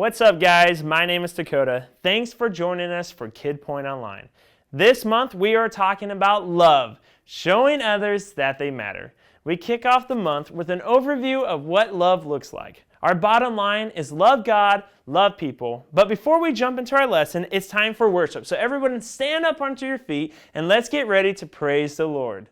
What's up, guys? My name is Dakota. Thanks for joining us for Kid Point Online. This month we are talking about love, showing others that they matter. We kick off the month with an overview of what love looks like. Our bottom line is love God, love people. But before we jump into our lesson, it's time for worship. So everyone stand up onto your feet and let's get ready to praise the Lord.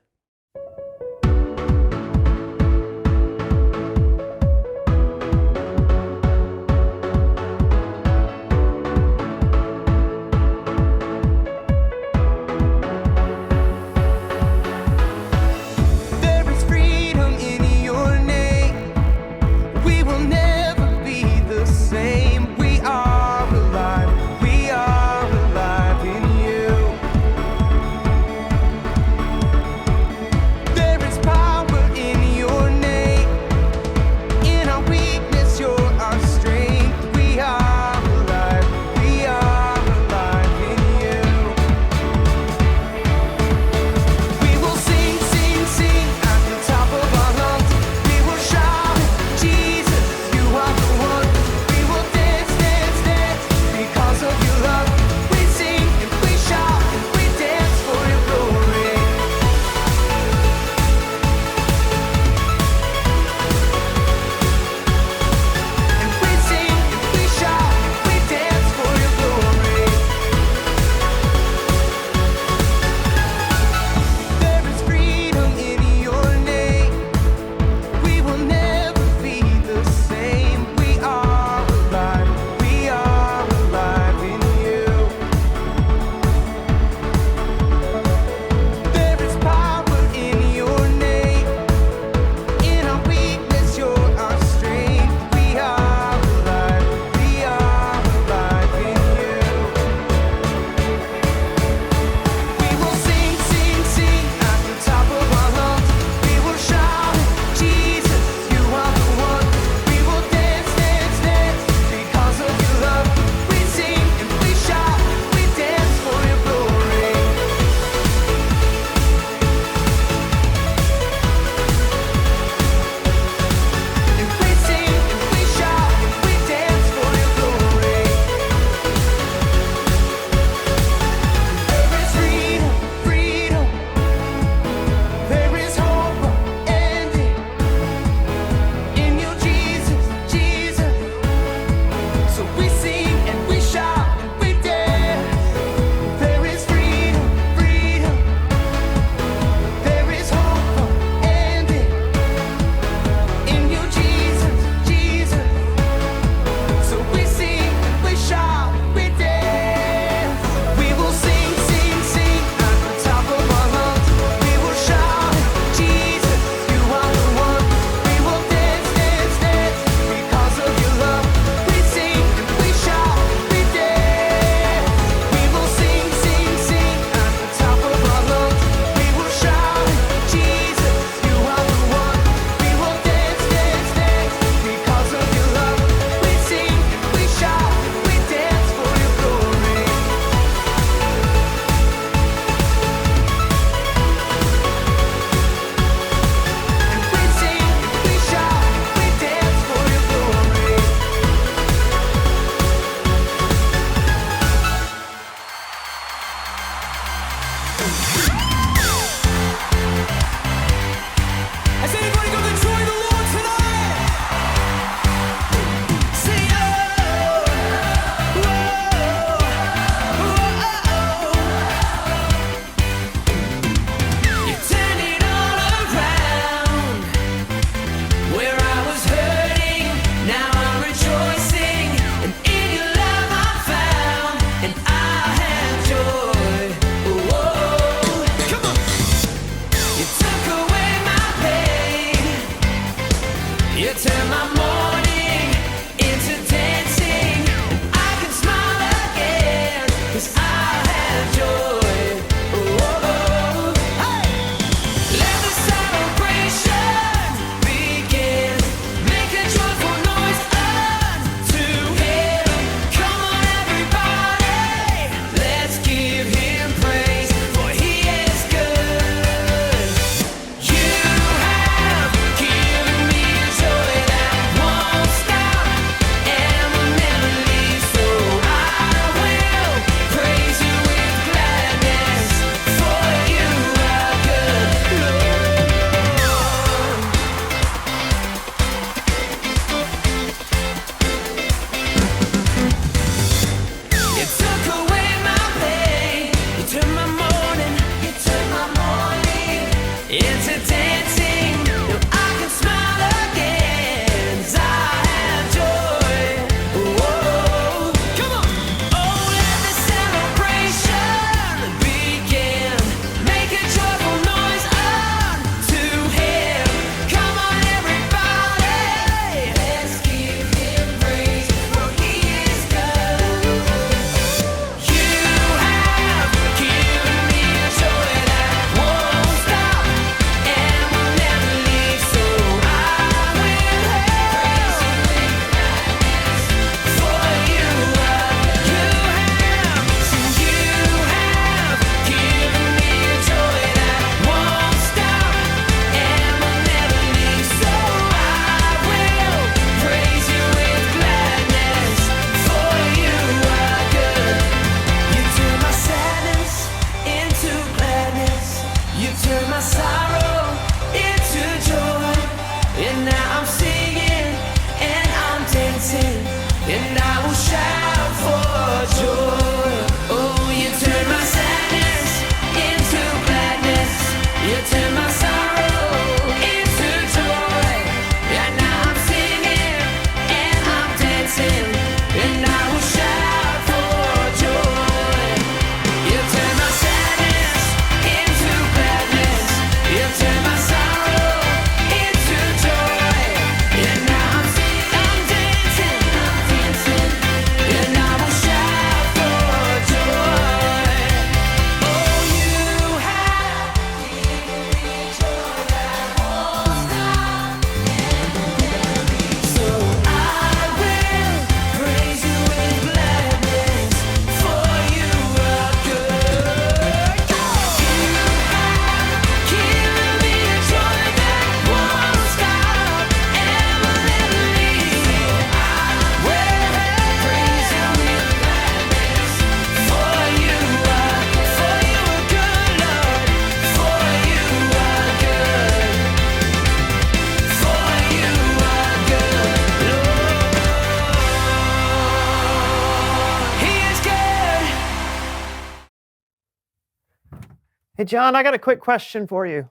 Hey, John, I got a quick question for you.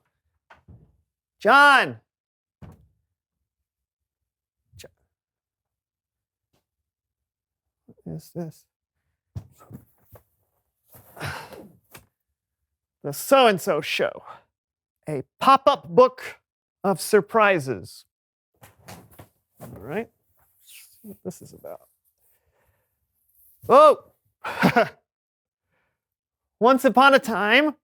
John! What is this? The So-and-So Show, a pop-up book of surprises. All right, let's see what this is about. Oh! Once upon a time,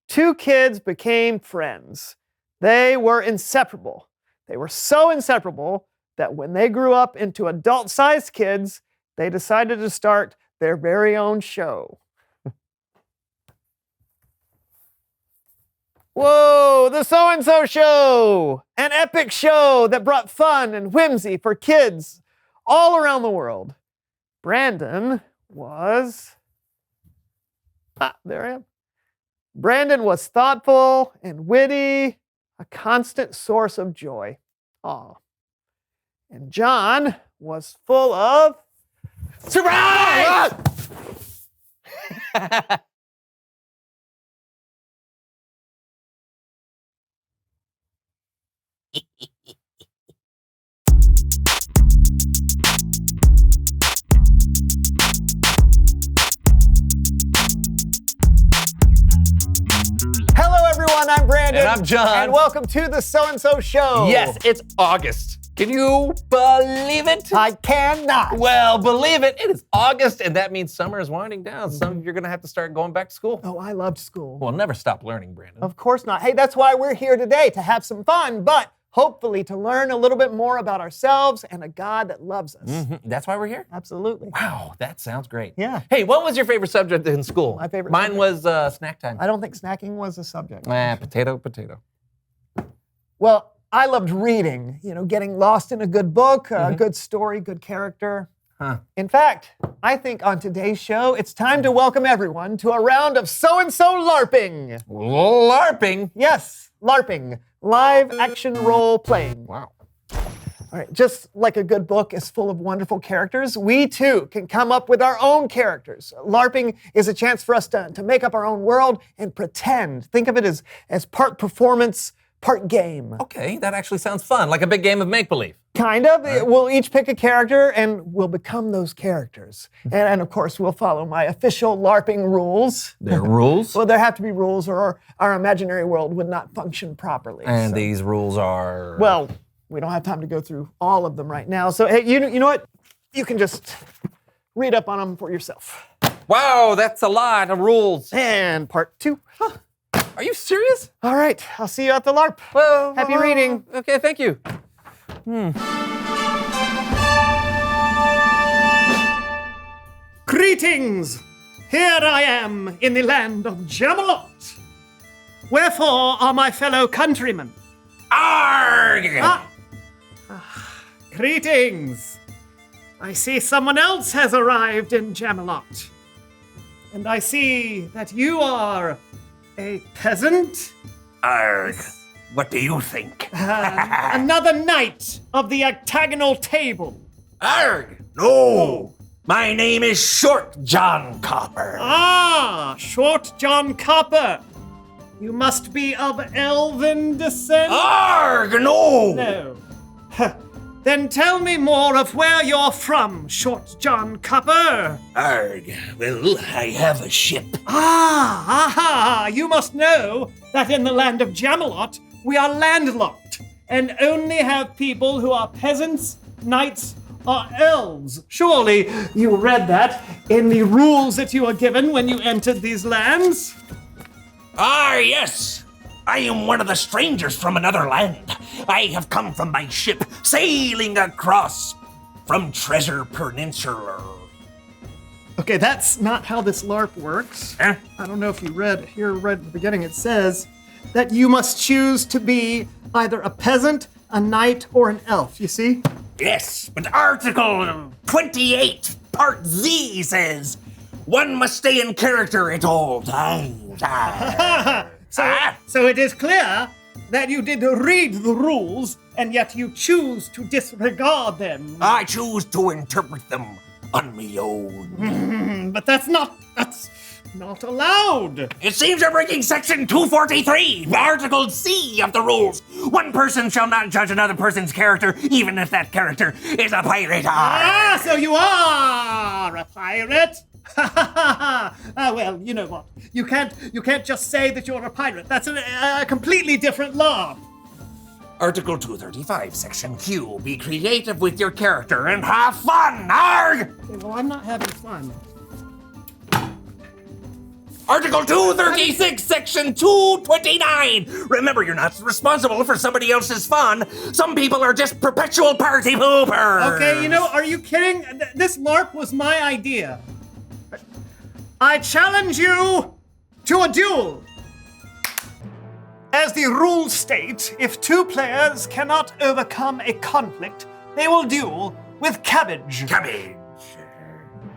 two kids became friends. They were inseparable. They were so inseparable that when they grew up into adult-sized kids, they decided to start their very own show. Whoa, the So-and-So Show! An epic show that brought fun and whimsy for kids all around the world. Brandon was... there I am. Brandon was thoughtful and witty, a constant source of joy. Aw. And John was full of... surprise! Hello, everyone. I'm Brandon. And I'm John. And welcome to the So-and-So Show. Yes, it's August. Can you believe it? I cannot. Well, believe it. It is August, and that means summer is winding down. Some of you are going to have to start going back to school. Oh, I loved school. We'll never stop learning, Brandon. Of course not. Hey, that's why we're here today, to have some fun, but hopefully to learn a little bit more about ourselves and a God that loves us. Mm-hmm. That's why we're here? Absolutely. Wow, that sounds great. Yeah. Hey, what was your favorite subject in school? My favorite Mine subject? was snack time. I don't think snacking was a subject. Potato. Well, I loved reading, getting lost in a good book, a good story, good character. Huh. In fact, I think on today's show, it's time to welcome everyone to a round of So-and-So LARPing. LARPing? Yes, LARPing, live action role playing. Wow. All right, just like a good book is full of wonderful characters, we too can come up with our own characters. LARPing is a chance for us to make up our own world and pretend. Think of it as part performance, part game. Okay, that actually sounds fun, like a big game of make-believe. Kind of. Right. We'll each pick a character and we'll become those characters. And of course, we'll follow my official LARPing rules. There are rules? Well, there have to be rules or our imaginary world would not function properly. And these rules are? Well, we don't have time to go through all of them right now. So, hey, you know what? You can just read up on them for yourself. Wow, that's a lot of rules. And part 2. Huh. Are you serious? All right, I'll see you at the LARP. Well, happy reading. Okay, thank you. Greetings! Here I am in the land of Jamalot. Wherefore are my fellow countrymen? Arrgh! Greetings! I see someone else has arrived in Jamalot. And I see that you are a peasant? Arrgh. What do you think? Another knight of the octagonal table. Arrgh. No. My name is Short John Copper. Ah, Short John Copper. You must be of elven descent? Arrgh. No. No. Then tell me more of where you're from, Short John Copper. Arrgh. Well, I have a ship. You must know that in the land of Jamalot, we are landlocked and only have people who are peasants, knights, or elves. Surely you read that in the rules that you were given when you entered these lands? Yes. I am one of the strangers from another land. I have come from my ship, sailing across from Treasure Peninsula. Okay, that's not how this LARP works. Huh? I don't know if you read here right at the beginning. It says that you must choose to be either a peasant, a knight, or an elf. You see? Yes, but Article 28, Part Z says, one must stay in character at all times. So it is clear that you did read the rules, and yet you choose to disregard them. I choose to interpret them on my own. But that's not allowed. It seems you're breaking Section 243, Article C of the rules. One person shall not judge another person's character, even if that character is a pirate. Ah, so you are a pirate? Well, you know what? You can't just say that you're a pirate. That's a completely different law. Article 235, Section Q. Be creative with your character and have fun. Arg! Okay, well, I'm not having fun. Article 236, Section 229. Remember, you're not responsible for somebody else's fun. Some people are just perpetual party poopers. Okay, you know, are you kidding? This LARP was my idea. I challenge you to a duel. As the rules state, if two players cannot overcome a conflict, they will duel with cabbage. Cabbage.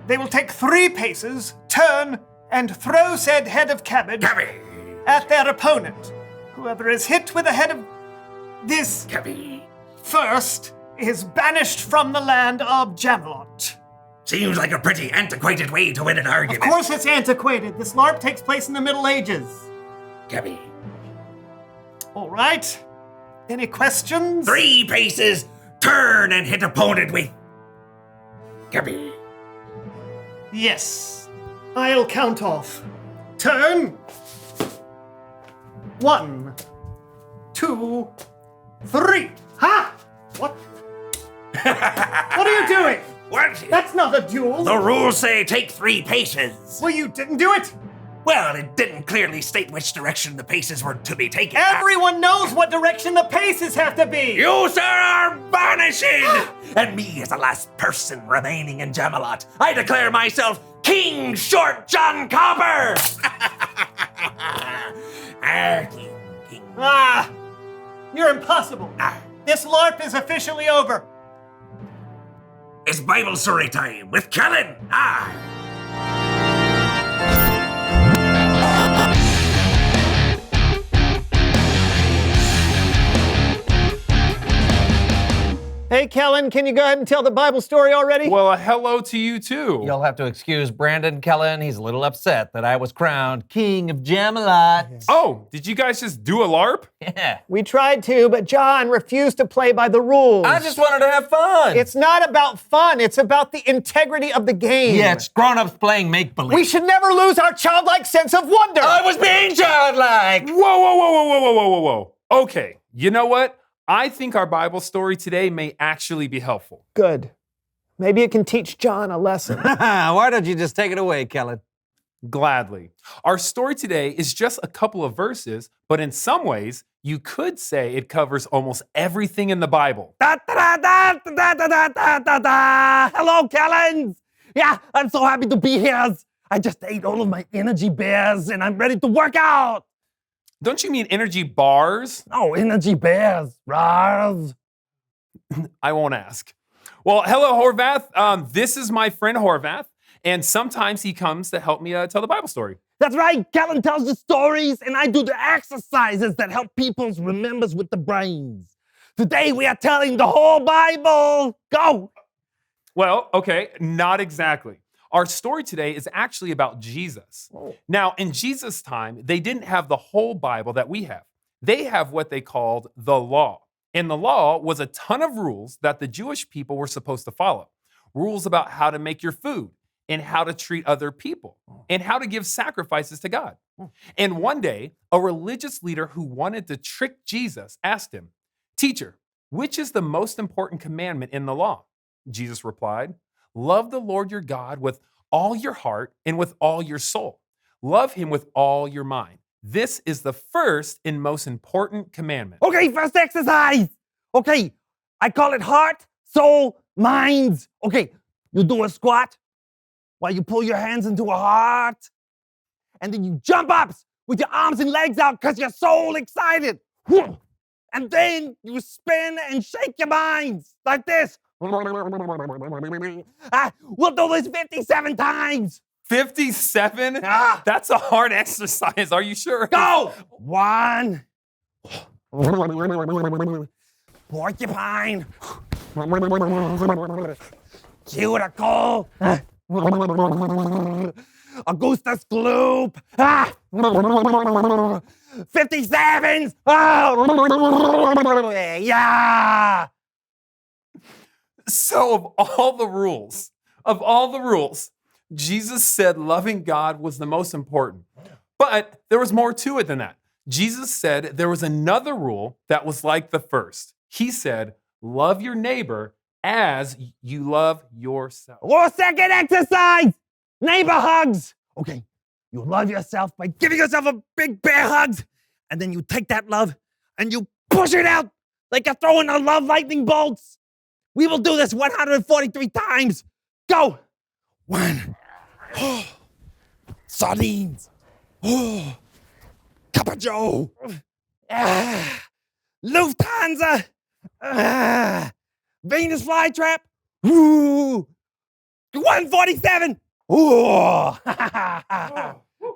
They will take 3 paces, turn, and throw said head of cabbage at their opponent. Whoever is hit with a head of this Cabbage. first is banished from the land of Jamelot. Seems like a pretty antiquated way to win an argument. Of course it's antiquated. This LARP takes place in the Middle Ages. Cabbage. All right. Any questions? 3 paces, turn and hit opponent with Cabbage. Yes. I'll count off. Turn. 1, 2, 3. Ha! What? What are you doing? What? That's not a duel. The rules say take 3 paces. Well, you didn't do it. Well, it didn't clearly state which direction the paces were to be taken. Everyone knows what direction the paces have to be. You, sir, are banishing! And me, as the last person remaining in Jamelot, I declare myself King Short John Copper! King. Ah, you're impossible. Ah. This LARP is officially over. It's Bible story time with Kellen. Hey, Kellen, can you go ahead and tell the Bible story already? Well, hello to you too. You'll have to excuse Brandon Kellen. He's a little upset that I was crowned King of Jamelot. Oh, did you guys just do a LARP? Yeah. We tried to, but John refused to play by the rules. I just wanted to have fun. It's not about fun. It's about the integrity of the game. Yeah, it's grown-ups playing make-believe. We should never lose our childlike sense of wonder. I was being childlike. Whoa. Okay, you know what? I think our Bible story today may actually be helpful. Good. Maybe it can teach John a lesson. Why don't you just take it away, Kellen? Gladly. Our story today is just a couple of verses, but in some ways, you could say it covers almost everything in the Bible. Hello, Kellens. Yeah, I'm so happy to be here. I just ate all of my energy bears and I'm ready to work out. Don't you mean energy bars? Oh, energy bears, Rars. I won't ask. Well, hello, Horvath. This is my friend Horvath, and sometimes he comes to help me tell the Bible story. That's right, Kellen tells the stories and I do the exercises that help people remember with the brains. Today we are telling the whole Bible. Go. Well, okay, not exactly. Our story today is actually about Jesus. Now, in Jesus' time, they didn't have the whole Bible that we have. They have what they called the law. And the law was a ton of rules that the Jewish people were supposed to follow. Rules about how to make your food and how to treat other people and how to give sacrifices to God. And one day, a religious leader who wanted to trick Jesus asked him, "Teacher, which is the most important commandment in the law?" Jesus replied, "Love the Lord your God with all your heart and with all your soul. Love him with all your mind. This is the first and most important commandment." Okay, first exercise. Okay, I call it heart, soul, mind. Okay, you do a squat while you pull your hands into a heart. And then you jump up with your arms and legs out because you're so excited. And then you spin and shake your minds like this. We'll do this 57 times. 57? That's a hard exercise. Are you sure? Go! 1. Porcupine. Cuticle. Augustus Gloop. 57s. Oh, yeah. So of all the rules, Jesus said loving God was the most important. But there was more to it than that. Jesus said there was another rule that was like the first. He said, love your neighbor as you love yourself. Or second exercise, neighbor hugs. Okay, you love yourself by giving yourself a big bear hug, and then you take that love and you push it out like you're throwing a love lightning bolts. We will do this 143 times. Go. 1. Sardines. Cup of Joe. Lufthansa. Venus flytrap. 147.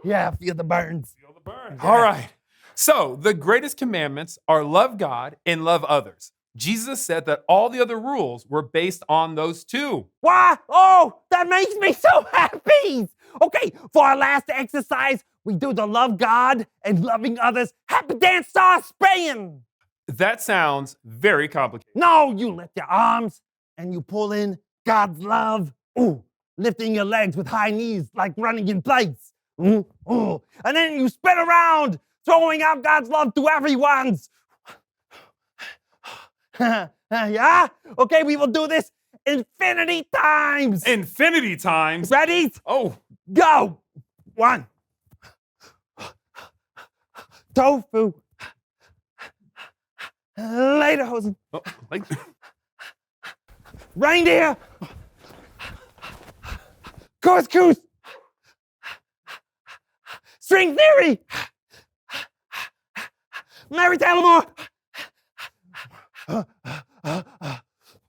Yeah, feel the burns. Feel the burn. All right. So the greatest commandments are love God and love others. Jesus said that all the other rules were based on those two. Why? Oh, that makes me so happy. Okay, for our last exercise, we do the love God and loving others. Happy dance star Spain. That sounds very complicated. No, you lift your arms and you pull in God's love. Ooh, lifting your legs with high knees like running in place. Ooh. And then you spin around, throwing out God's love to everyone's. Yeah? Okay, we will do this infinity times. Infinity times? Ready? Oh. Go. 1. Tofu. Lederhosen. Oh, like Reindeer. Couscous. String theory. Mary Tyler Moore.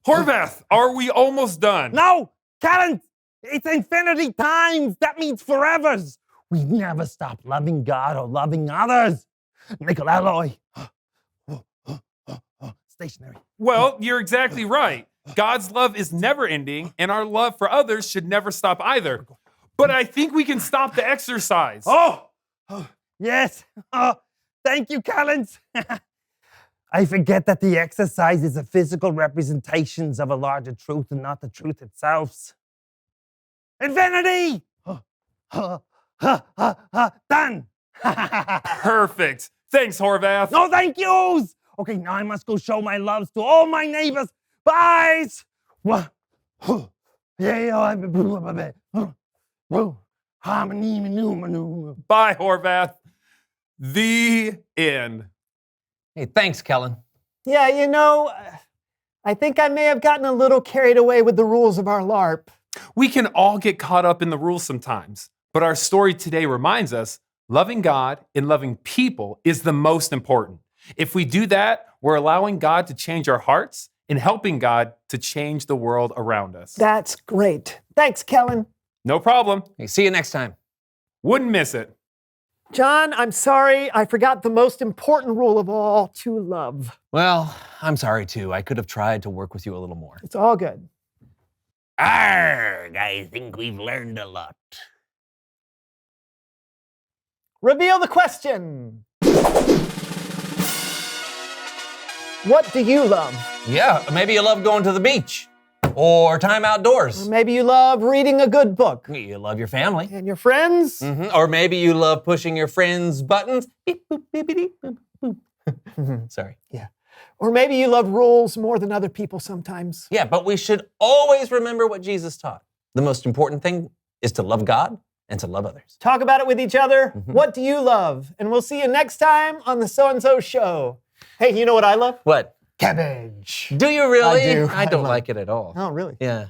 Horvath, are we almost done? No, Callan, it's infinity times. That means forevers. We never stop loving God or loving others. Nickel alloy. Stationary. Well, you're exactly right. God's love is never ending, and our love for others should never stop either. But I think we can stop the exercise. Oh, yes. Thank you, Collins. I forget that the exercise is a physical representations of a larger truth and not the truth itself. Infinity! Done! Perfect. Thanks, Horvath. No thank yous! Okay, now I must go show my loves to all my neighbors. Bye! Bye, Horvath. The end. Hey, thanks, Kellen. Yeah, you know, I think I may have gotten a little carried away with the rules of our LARP. We can all get caught up in the rules sometimes, but our story today reminds us loving God and loving people is the most important. If we do that, we're allowing God to change our hearts and helping God to change the world around us. That's great. Thanks, Kellen. No problem. Hey, see you next time. Wouldn't miss it. John, I'm sorry. I forgot the most important rule of all, to love. Well, I'm sorry too. I could have tried to work with you a little more. It's all good. Arrgh, I think we've learned a lot. Reveal the question. What do you love? Yeah, maybe you love going to the beach or time outdoors. Or maybe you love reading a good book. You love your family. And your friends? Or maybe you love pushing your friends' buttons. Beep, boop, beepity, boop, boop. Sorry. Yeah. Or maybe you love rules more than other people sometimes. Yeah, but we should always remember what Jesus taught. The most important thing is to love God and to love others. Talk about it with each other. What do you love? And we'll see you next time on the So-and-So Show. Hey, you know what I love? What? Cabbage. Do you really? I do. I don't love like it at all. Oh, really? Yeah.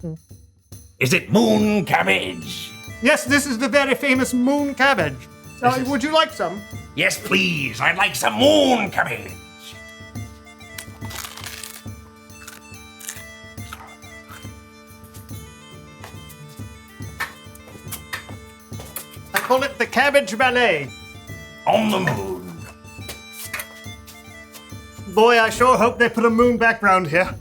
Is it moon cabbage? Yes, this is the very famous moon cabbage. Would you like some? Yes, please. I'd like some moon cabbage. I call it the Cabbage Ballet. On the moon. Boy, I sure hope they put a moon background here.